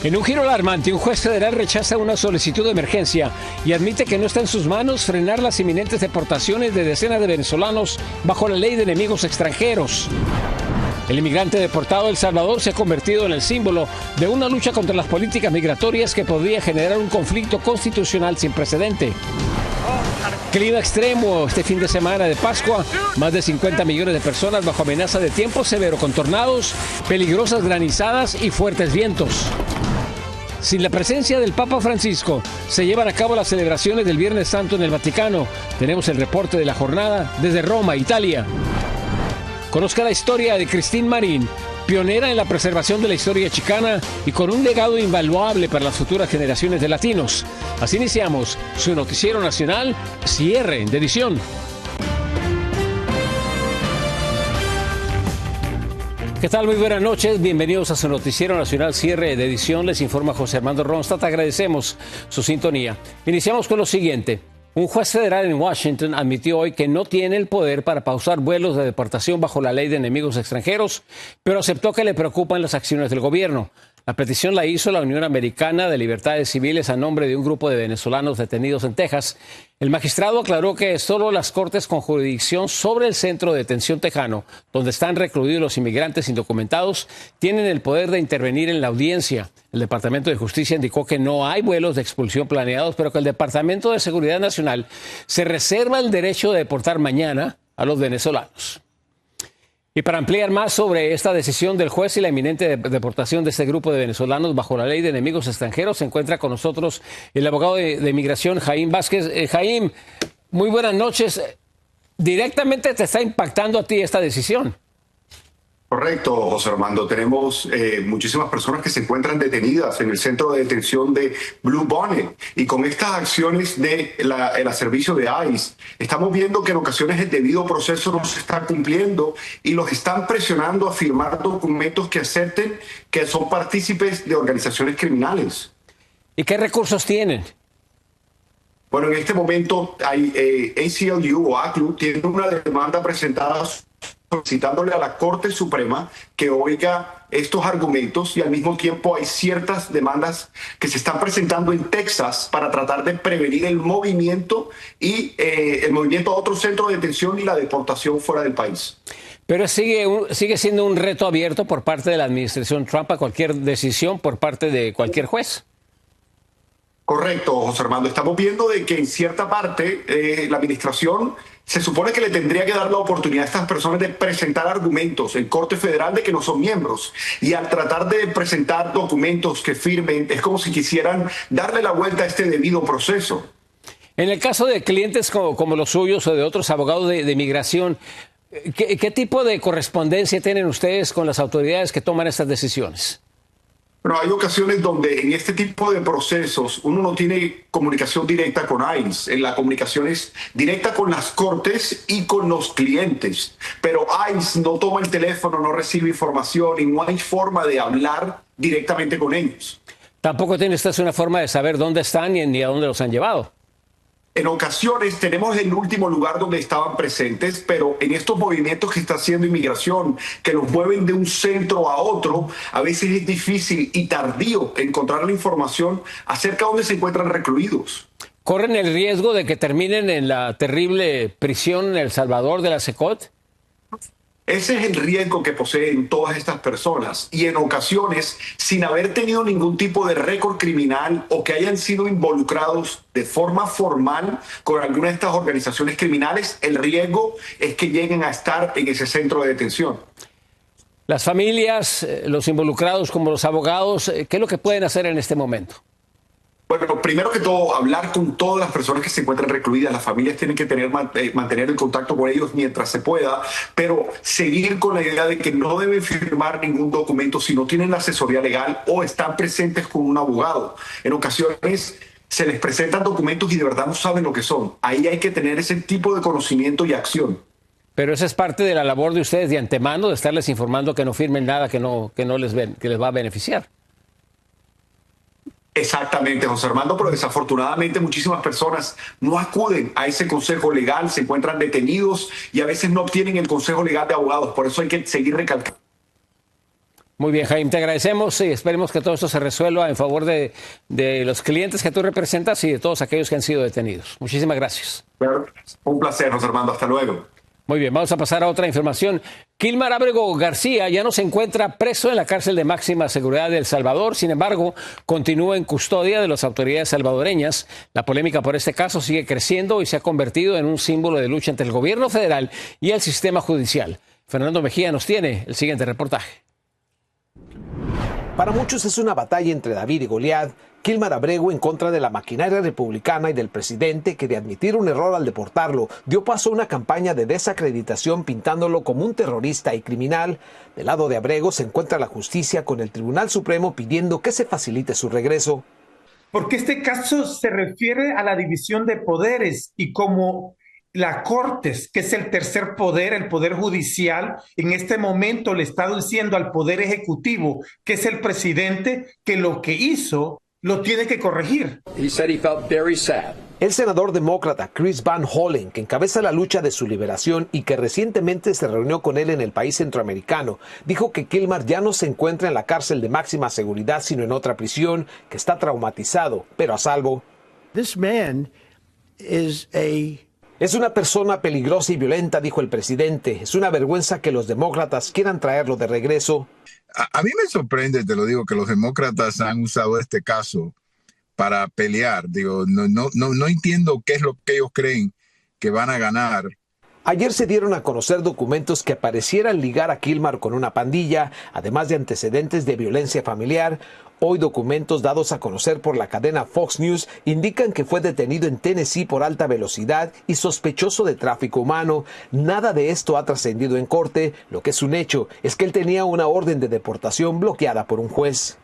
En un giro alarmante, un juez federal rechaza una solicitud de emergencia y admite que no está en sus manos frenar las inminentes deportaciones de decenas de venezolanos bajo la ley de enemigos extranjeros. El inmigrante deportado de El Salvador se ha convertido en el símbolo de una lucha contra las políticas migratorias que podría generar un conflicto constitucional sin precedente. Clima extremo este fin de semana de Pascua. Más de 50 millones de personas bajo amenaza de tiempo severo con tornados, peligrosas granizadas y fuertes vientos. Sin la presencia del Papa Francisco, se llevan a cabo las celebraciones del Viernes Santo en el Vaticano. Tenemos el reporte de la jornada desde Roma, Italia. Conozca la historia de Christine Marín, pionera en la preservación de la historia chicana y con un legado invaluable para las futuras generaciones de latinos. Así iniciamos su noticiero nacional, cierre de edición. ¿Qué tal? Muy buenas noches. Bienvenidos a su noticiero nacional, cierre de edición. Les informa José Armando Ronstadt. Agradecemos su sintonía. Iniciamos con lo siguiente. Un juez federal en Washington admitió hoy que no tiene el poder para pausar vuelos de deportación bajo la ley de enemigos extranjeros, pero aceptó que le preocupan las acciones del gobierno. La petición la hizo la Unión Americana de Libertades Civiles a nombre de un grupo de venezolanos detenidos en Texas. El magistrado aclaró que solo las cortes con jurisdicción sobre el centro de detención tejano, donde están recluidos los inmigrantes indocumentados, tienen el poder de intervenir en la audiencia. El Departamento de Justicia indicó que no hay vuelos de expulsión planeados, pero que el Departamento de Seguridad Nacional se reserva el derecho de deportar mañana a los venezolanos. Y para ampliar más sobre esta decisión del juez y la inminente deportación de este grupo de venezolanos bajo la ley de enemigos extranjeros, se encuentra con nosotros el abogado de inmigración, Jaime Vázquez. Jaime, muy buenas noches. ¿Directamente te está impactando a ti esta decisión? Correcto, José Armando. Tenemos muchísimas personas que se encuentran detenidas en el centro de detención de Blue Bonnet. Y con estas acciones del servicio de ICE, estamos viendo que en ocasiones el debido proceso no se está cumpliendo y los están presionando a firmar documentos que acepten que son partícipes de organizaciones criminales. ¿Y qué recursos tienen? Bueno, en este momento hay ACLU o ACLU tiene una demanda presentada solicitándole a la Corte Suprema que oiga estos argumentos, y al mismo tiempo hay ciertas demandas que se están presentando en Texas para tratar de prevenir el movimiento a otro centro de detención y la deportación fuera del país. Pero sigue siendo un reto abierto por parte de la administración Trump a cualquier decisión por parte de cualquier juez. Correcto, José Armando. Estamos viendo de que en cierta parte la administración se supone que le tendría que dar la oportunidad a estas personas de presentar argumentos en Corte Federal de que no son miembros. Y al tratar de presentar documentos que firmen, es como si quisieran darle la vuelta a este debido proceso. En el caso de clientes como los suyos o de otros abogados de inmigración, ¿qué tipo de correspondencia tienen ustedes con las autoridades que toman estas decisiones? Pero hay ocasiones donde en este tipo de procesos uno no tiene comunicación directa con ICE. La comunicación es directa con las cortes y con los clientes. Pero ICE no toma el teléfono, no recibe información y no hay forma de hablar directamente con ellos. Tampoco tiene usted una forma de saber dónde están ni a dónde los han llevado. En ocasiones tenemos el último lugar donde estaban presentes, pero en estos movimientos que está haciendo inmigración, que los mueven de un centro a otro, a veces es difícil y tardío encontrar la información acerca de dónde se encuentran recluidos. ¿Corren el riesgo de que terminen en la terrible prisión en El Salvador de la CECOT? Ese es el riesgo que poseen todas estas personas, y en ocasiones, sin haber tenido ningún tipo de récord criminal o que hayan sido involucrados de forma formal con alguna de estas organizaciones criminales, el riesgo es que lleguen a estar en ese centro de detención. Las familias, los involucrados como los abogados, ¿qué es lo que pueden hacer en este momento? Bueno, primero que todo, hablar con todas las personas que se encuentran recluidas. Las familias tienen que mantener el contacto con ellos mientras se pueda, pero seguir con la idea de que no deben firmar ningún documento si no tienen la asesoría legal o están presentes con un abogado. En ocasiones se les presentan documentos y de verdad no saben lo que son. Ahí hay que tener ese tipo de conocimiento y acción. Pero esa es parte de la labor de ustedes de antemano, de estarles informando que no firmen nada que les va a beneficiar. Exactamente, José Armando, pero desafortunadamente muchísimas personas no acuden a ese consejo legal, se encuentran detenidos y a veces no obtienen el consejo legal de abogados. Por eso hay que seguir recalcando. Muy bien, Jaime, te agradecemos y esperemos que todo esto se resuelva en favor de los clientes que tú representas y de todos aquellos que han sido detenidos. Muchísimas gracias. Claro. Un placer, José Armando. Hasta luego. Muy bien, vamos a pasar a otra información. Kilmar Abrego García ya no se encuentra preso en la cárcel de máxima seguridad de El Salvador. Sin embargo, continúa en custodia de las autoridades salvadoreñas. La polémica por este caso sigue creciendo y se ha convertido en un símbolo de lucha entre el gobierno federal y el sistema judicial. Fernando Mejía nos tiene el siguiente reportaje. Para muchos es una batalla entre David y Goliat. Kilmar Abrego en contra de la maquinaria republicana y del presidente que, de admitir un error al deportarlo, dio paso a una campaña de desacreditación pintándolo como un terrorista y criminal. Del lado de Abrego se encuentra la justicia con el Tribunal Supremo pidiendo que se facilite su regreso. Porque este caso se refiere a la división de poderes y como la Cortes, que es el tercer poder, el poder judicial, en este momento le está diciendo al poder ejecutivo, que es el presidente, que lo que hizo lo tiene que corregir. El senador demócrata Chris Van Hollen, que encabeza la lucha de su liberación y que recientemente se reunió con él en el país centroamericano, dijo que Kilmar ya no se encuentra en la cárcel de máxima seguridad, sino en otra prisión, que está traumatizado, pero a salvo. This man is Es una persona peligrosa y violenta, dijo el presidente. Es una vergüenza que los demócratas quieran traerlo de regreso. A mí me sorprende, te lo digo, que los demócratas han usado este caso para pelear. Digo, no entiendo qué es lo que ellos creen que van a ganar. Ayer se dieron a conocer documentos que parecieran ligar a Kilmar con una pandilla, además de antecedentes de violencia familiar. Hoy documentos dados a conocer por la cadena Fox News indican que fue detenido en Tennessee por alta velocidad y sospechoso de tráfico humano. Nada de esto ha trascendido en corte. Lo que es un hecho es que él tenía una orden de deportación bloqueada por un juez.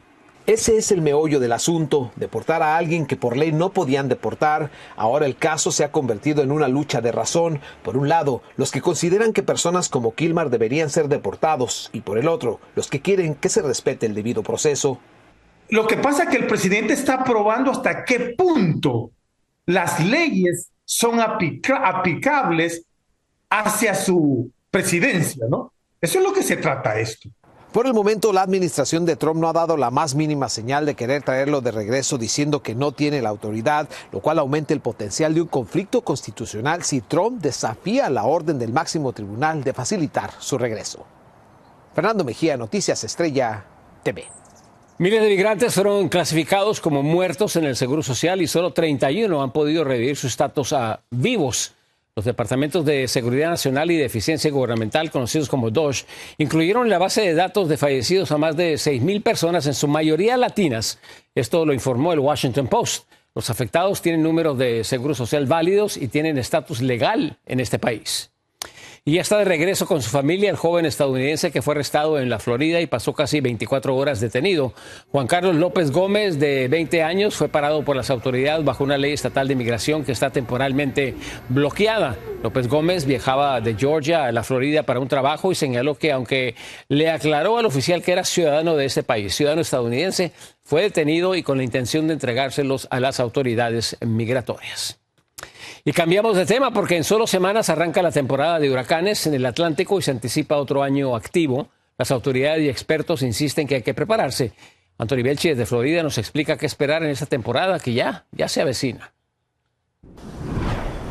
Ese es el meollo del asunto, deportar a alguien que por ley no podían deportar. Ahora el caso se ha convertido en una lucha de razón. Por un lado, los que consideran que personas como Kilmar deberían ser deportados y por el otro, los que quieren que se respete el debido proceso. Lo que pasa es que el presidente está probando hasta qué punto las leyes son aplicables hacia su presidencia, ¿no? Eso es lo que se trata esto. Por el momento, la administración de Trump no ha dado la más mínima señal de querer traerlo de regreso, diciendo que no tiene la autoridad, lo cual aumenta el potencial de un conflicto constitucional si Trump desafía la orden del máximo tribunal de facilitar su regreso. Fernando Mejía, Noticias Estrella TV. Miles de migrantes fueron clasificados como muertos en el Seguro Social y solo 31 han podido revivir su estatus a vivos. Los departamentos de Seguridad Nacional y de Eficiencia Gubernamental, conocidos como DOGE, incluyeron en la base de datos de fallecidos a más de 6,000 personas, en su mayoría latinas. Esto lo informó el Washington Post. Los afectados tienen números de seguro social válidos y tienen estatus legal en este país. Y ya está de regreso con su familia el joven estadounidense que fue arrestado en la Florida y pasó casi 24 horas detenido. Juan Carlos López Gómez, de 20 años, fue parado por las autoridades bajo una ley estatal de inmigración que está temporalmente bloqueada. López Gómez viajaba de Georgia a la Florida para un trabajo y señaló que, aunque le aclaró al oficial que era ciudadano de ese país, ciudadano estadounidense, fue detenido y con la intención de entregárselos a las autoridades migratorias. Y cambiamos de tema porque en solo semanas arranca la temporada de huracanes en el Atlántico y se anticipa otro año activo. Las autoridades y expertos insisten que hay que prepararse. Anthony Belchi desde Florida nos explica qué esperar en esta temporada que ya se avecina.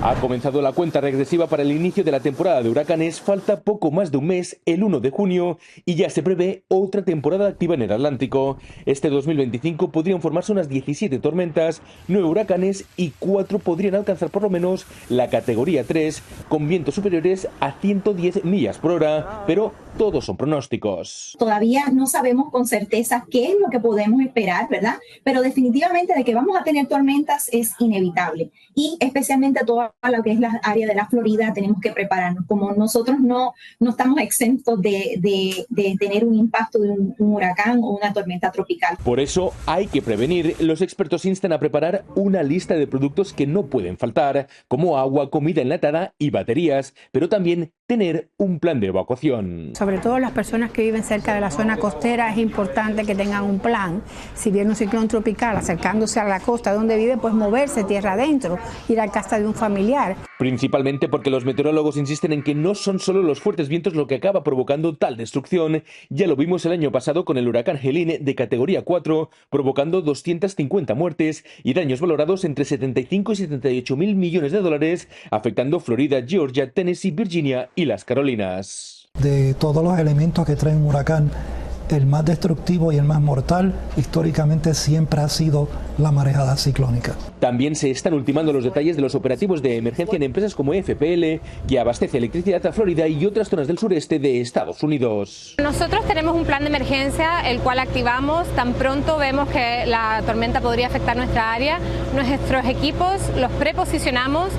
Ha comenzado la cuenta regresiva para el inicio de la temporada de huracanes. Falta poco más de un mes, el 1 de junio, y ya se prevé otra temporada activa en el Atlántico. Este 2025 podrían formarse unas 17 tormentas, 9 huracanes y 4 podrían alcanzar por lo menos la categoría 3, con vientos superiores a 110 millas por hora, pero todos son pronósticos. Todavía no sabemos con certeza qué es lo que podemos esperar, ¿verdad? Pero definitivamente de que vamos a tener tormentas es inevitable. Y especialmente toda lo que es la área de la Florida tenemos que prepararnos. Como nosotros no estamos exentos de tener un impacto de un huracán o una tormenta tropical. Por eso hay que prevenir. Los expertos instan a preparar una lista de productos que no pueden faltar, como agua, comida enlatada y baterías, pero también tener un plan de evacuación. sobre todo las personas que viven cerca de la zona costera, es importante que tengan un plan. Si viene un ciclón tropical acercándose a la costa donde vive, pues moverse tierra adentro, ir a casa de un familiar. Principalmente porque los meteorólogos insisten en que no son solo los fuertes vientos lo que acaba provocando tal destrucción. Ya lo vimos el año pasado con el huracán Helene de categoría 4, provocando 250 muertes y daños valorados entre 75 y 78 mil millones de dólares, afectando Florida, Georgia, Tennessee, Virginia y las Carolinas. De todos los elementos que trae un huracán, el más destructivo y el más mortal históricamente siempre ha sido la marejada ciclónica. También se están ultimando los detalles de los operativos de emergencia en empresas como FPL, que abastece electricidad a Florida y otras zonas del sureste de Estados Unidos. Nosotros tenemos un plan de emergencia, el cual activamos tan pronto vemos que la tormenta podría afectar nuestra área. Nuestros equipos los preposicionamos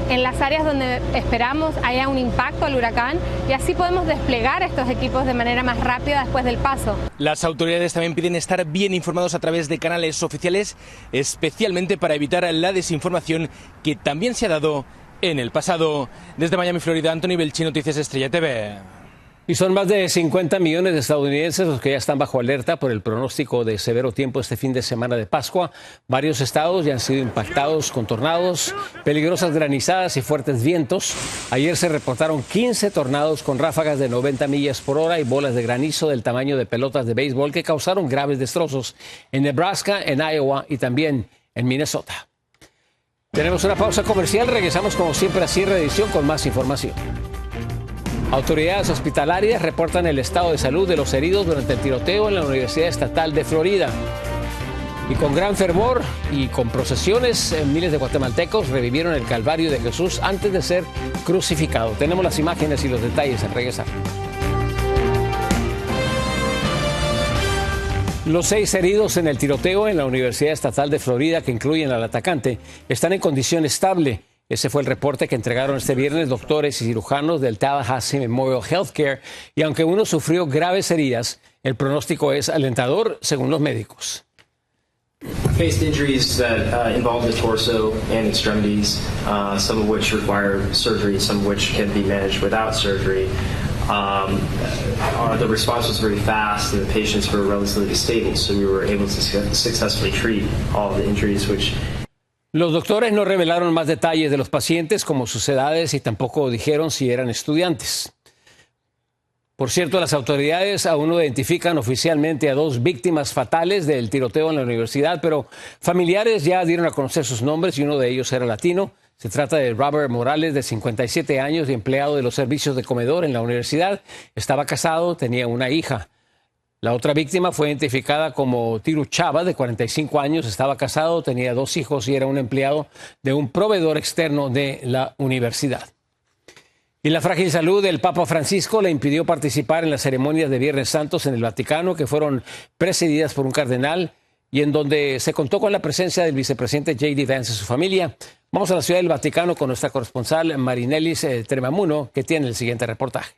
en las áreas donde esperamos haya un impacto al huracán y así podemos desplegar estos equipos de manera más rápida después del paso. Las autoridades también piden estar bien informados a través de canales oficiales, especialmente para evitar la desinformación que también se ha dado en el pasado. Desde Miami, Florida, Anthony Belchi, Noticias Estrella TV. Y son más de 50 millones de estadounidenses los que ya están bajo alerta por el pronóstico de severo tiempo este fin de semana de Pascua. Varios estados ya han sido impactados con tornados, peligrosas granizadas y fuertes vientos. Ayer se reportaron 15 tornados con ráfagas de 90 millas por hora y bolas de granizo del tamaño de pelotas de béisbol que causaron graves destrozos en Nebraska, en Iowa y también en Minnesota. Tenemos una pausa comercial. Regresamos como siempre a cierre de edición con más información. Autoridades hospitalarias reportan el estado de salud de los heridos durante el tiroteo en la Universidad Estatal de Florida. Y con gran fervor y con procesiones, miles de guatemaltecos revivieron el Calvario de Jesús antes de ser crucificado. Tenemos las imágenes y los detalles al regresar. Los 6 heridos en el tiroteo en la Universidad Estatal de Florida, que incluyen al atacante, están en condición estable. Ese fue el reporte que entregaron este viernes doctores y cirujanos del Tallahassee Memorial Healthcare. Y aunque uno sufrió graves heridas, el pronóstico es alentador, según los médicos. Faced injuries that involve the torso and extremities, some of which require surgery, some of which can be managed without surgery. The response was very fast and the patients were relatively stable, so we were able to successfully treat all of the injuries which... Los doctores no revelaron más detalles de los pacientes, como sus edades, y tampoco dijeron si eran estudiantes. Por cierto, las autoridades aún no identifican oficialmente a 2 víctimas fatales del tiroteo en la universidad, pero familiares ya dieron a conocer sus nombres y uno de ellos era latino. Se trata de Robert Morales, de 57 años y empleado de los servicios de comedor en la universidad. Estaba casado, tenía una hija. La otra víctima fue identificada como Tiru Chava, de 45 años, estaba casado, tenía 2 hijos y era un empleado de un proveedor externo de la universidad. Y la frágil salud del Papa Francisco le impidió participar en las ceremonias de Viernes Santos en el Vaticano, que fueron presididas por un cardenal y en donde se contó con la presencia del vicepresidente J.D. Vance y su familia. Vamos a la Ciudad del Vaticano con nuestra corresponsal Marinelis Tremamuno, que tiene el siguiente reportaje.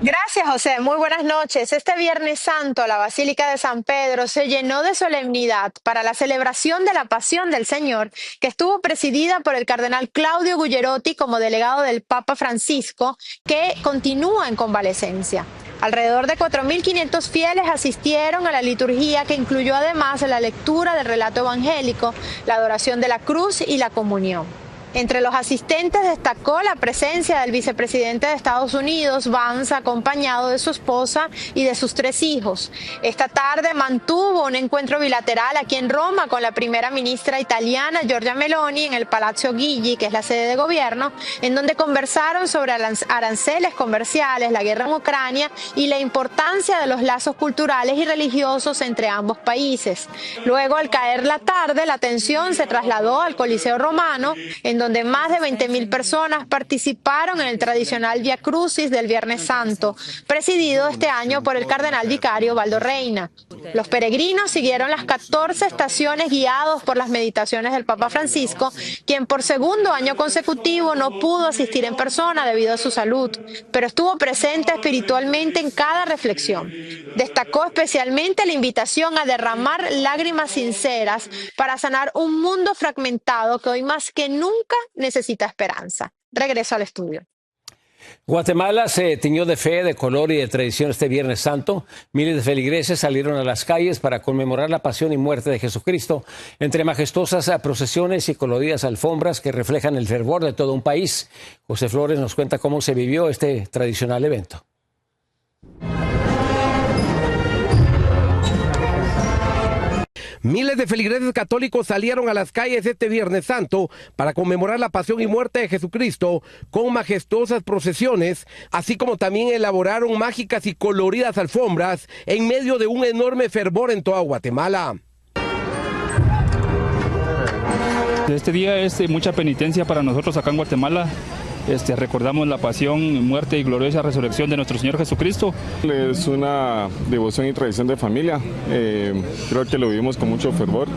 Gracias, José. Muy buenas noches. Este Viernes Santo, la Basílica de San Pedro se llenó de solemnidad para la celebración de la Pasión del Señor, que estuvo presidida por el cardenal Claudio Guglielmotti como delegado del Papa Francisco, que continúa en convalecencia. Alrededor de 4.500 fieles asistieron a la liturgia, que incluyó además la lectura del relato evangélico, la adoración de la cruz y la comunión. Entre los asistentes destacó la presencia del vicepresidente de Estados Unidos, Vance, acompañado de su esposa y de sus 3 hijos. Esta tarde mantuvo un encuentro bilateral aquí en Roma con la primera ministra italiana, Giorgia Meloni, en el Palazzo Chigi, que es la sede de gobierno, en donde conversaron sobre aranceles comerciales, la guerra en Ucrania y la importancia de los lazos culturales y religiosos entre ambos países. Luego, al caer la tarde, la atención se trasladó al Coliseo Romano, en donde más de 20.000 personas participaron en el tradicional Via Crucis del Viernes Santo, presidido este año por el cardenal vicario Baldo Reina. Los peregrinos siguieron las 14 estaciones guiados por las meditaciones del Papa Francisco, quien por segundo año consecutivo no pudo asistir en persona debido a su salud, pero estuvo presente espiritualmente en cada reflexión. Destacó especialmente la invitación a derramar lágrimas sinceras para sanar un mundo fragmentado que hoy más que nunca necesita esperanza. Regreso al estudio. Guatemala se tiñó de fe, de color y de tradición este Viernes Santo. Miles de feligreses salieron a las calles para conmemorar la pasión y muerte de Jesucristo, entre majestuosas procesiones y coloridas alfombras que reflejan el fervor de todo un país. José Flores nos cuenta cómo se vivió este tradicional evento. Miles de feligreses católicos salieron a las calles este Viernes Santo para conmemorar la pasión y muerte de Jesucristo con majestuosas procesiones, así como también elaboraron mágicas y coloridas alfombras en medio de un enorme fervor en toda Guatemala. Este día es mucha penitencia para nosotros acá en Guatemala. Recordamos la pasión, muerte y gloriosa resurrección de nuestro Señor Jesucristo. Es una devoción y tradición de familia. Creo que lo vivimos con mucho fervor.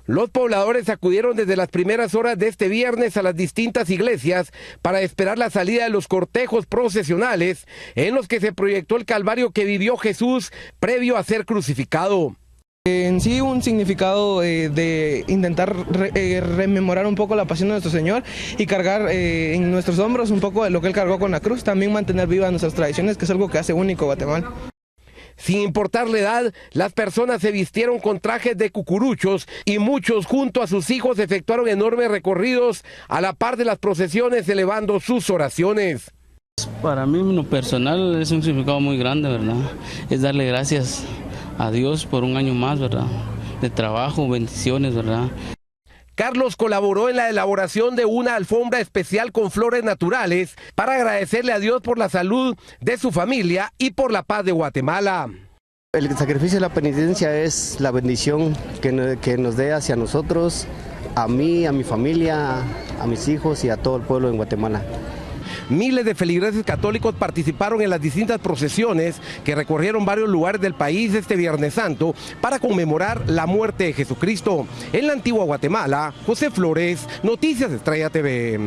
Los pobladores acudieron desde las primeras horas de este viernes a las distintas iglesias para esperar la salida de los cortejos procesionales en los que se proyectó el calvario que vivió Jesús previo a ser crucificado. En sí un significado de intentar rememorar un poco la pasión de nuestro Señor y cargar en nuestros hombros un poco de lo que Él cargó con la cruz, también mantener vivas nuestras tradiciones, que es algo que hace único Guatemala. Sin importar la edad, las personas se vistieron con trajes de cucuruchos y muchos junto a sus hijos efectuaron enormes recorridos a la par de las procesiones elevando sus oraciones. Para mí, en lo personal, es un significado muy grande, ¿verdad? Es darle gracias a Dios por un año más, ¿verdad? De trabajo, bendiciones, ¿verdad? Carlos colaboró en la elaboración de una alfombra especial con flores naturales para agradecerle a Dios por la salud de su familia y por la paz de Guatemala. El sacrificio de la penitencia es la bendición que nos dé hacia nosotros, a mí, a mi familia, a mis hijos y a todo el pueblo en Guatemala. Miles de feligreses católicos participaron en las distintas procesiones que recorrieron varios lugares del país este Viernes Santo para conmemorar la muerte de Jesucristo. En la antigua Guatemala, José Flores, Noticias Estrella TV.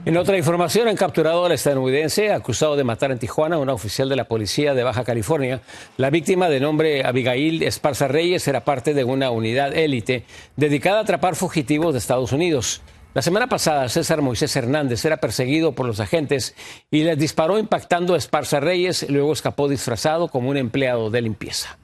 En otra información, han capturado al estadounidense acusado de matar en Tijuana a una oficial de la policía de Baja California. La víctima, de nombre Abigail Esparza Reyes, era parte de una unidad élite dedicada a atrapar fugitivos de Estados Unidos. La semana pasada, César Moisés Hernández era perseguido por los agentes y les disparó impactando a Esparza Reyes, luego escapó disfrazado como un empleado de limpieza.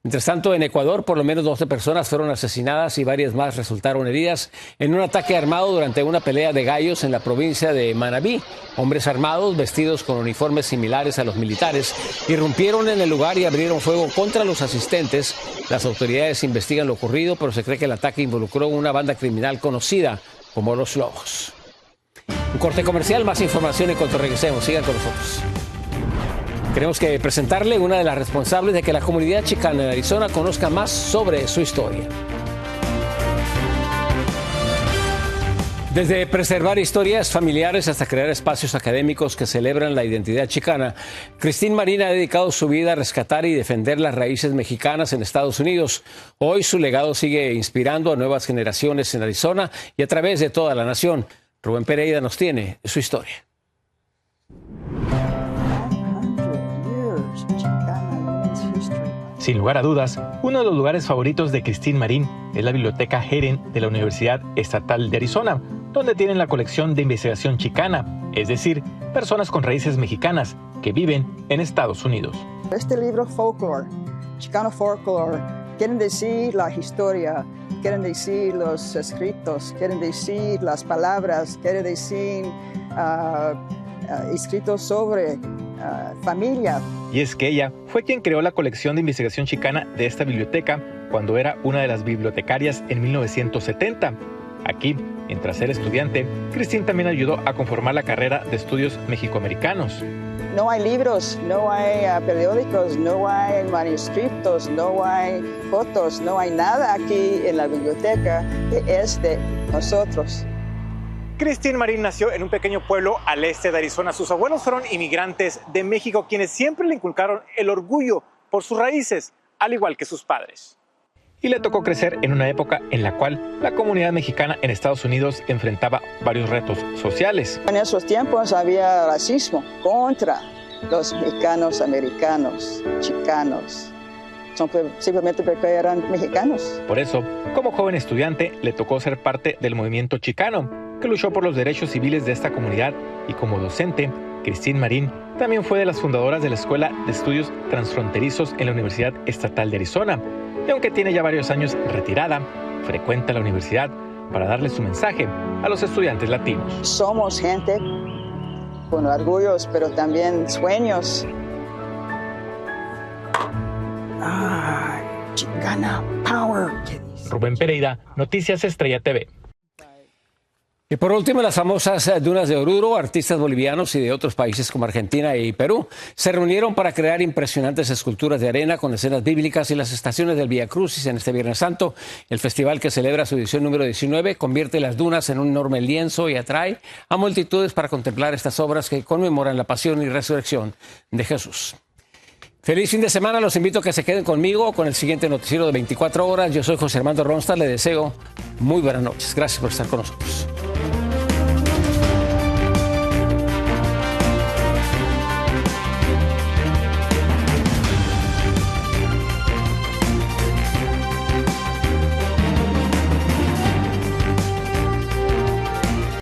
Mientras tanto, en Ecuador, por lo menos 12 personas fueron asesinadas y varias más resultaron heridas en un ataque armado durante una pelea de gallos en la provincia de Manabí. Hombres armados, vestidos con uniformes similares a los militares, irrumpieron en el lugar y abrieron fuego contra los asistentes. Las autoridades investigan lo ocurrido, pero se cree que el ataque involucró una banda criminal conocida como Los Lobos. Un corte comercial, más información en cuanto regresemos. Sigan con nosotros. Queremos que presentarle una de las responsables de que la comunidad chicana en Arizona conozca más sobre su historia. Desde preservar historias familiares hasta crear espacios académicos que celebran la identidad chicana, Christine Marín ha dedicado su vida a rescatar y defender las raíces mexicanas en Estados Unidos. Hoy su legado sigue inspirando a nuevas generaciones en Arizona y a través de toda la nación. Rubén Pereira nos tiene su historia. Sin lugar a dudas, uno de los lugares favoritos de Christine Marín es la Biblioteca Herren de la Universidad Estatal de Arizona, donde tienen la colección de investigación chicana, es decir, personas con raíces mexicanas que viven en Estados Unidos. Este libro folklore, Chicano Folklore, quieren decir la historia, quieren decir los escritos, quieren decir las palabras, quieren decir escritos sobre familia. Y es que ella fue quien creó la colección de investigación chicana de esta biblioteca cuando era una de las bibliotecarias en 1970. Aquí, mientras era estudiante, Christine también ayudó a conformar la carrera de estudios mexicoamericanos. No hay libros, no hay periódicos, no hay manuscritos, no hay fotos, no hay nada aquí en la biblioteca que es de nosotros. Christine Marín nació en un pequeño pueblo al este de Arizona. Sus abuelos fueron inmigrantes de México, quienes siempre le inculcaron el orgullo por sus raíces, al igual que sus padres. Y le tocó crecer en una época en la cual la comunidad mexicana en Estados Unidos enfrentaba varios retos sociales. En esos tiempos había racismo contra los mexicanos, americanos, chicanos, simplemente porque eran mexicanos. Por eso, como joven estudiante, le tocó ser parte del movimiento chicano. que luchó por los derechos civiles de esta comunidad, y como docente, Christine Marín también fue de las fundadoras de la Escuela de Estudios Transfronterizos en la Universidad Estatal de Arizona. Y aunque tiene ya varios años retirada, frecuenta la universidad para darle su mensaje a los estudiantes latinos. Somos gente con orgullos, pero también sueños. Chicana Power. Rubén Pereira, Noticias Estrella TV. Y por último, las famosas dunas de Oruro, artistas bolivianos y de otros países como Argentina y Perú se reunieron para crear impresionantes esculturas de arena con escenas bíblicas y las estaciones del Vía Crucis en este Viernes Santo. El festival, que celebra su edición número 19, convierte las dunas en un enorme lienzo y atrae a multitudes para contemplar estas obras que conmemoran la pasión y resurrección de Jesús. Feliz fin de semana, los invito a que se queden conmigo con el siguiente noticiero de 24 horas. Yo soy José Armando Ronstadt, le deseo muy buenas noches. Gracias por estar con nosotros.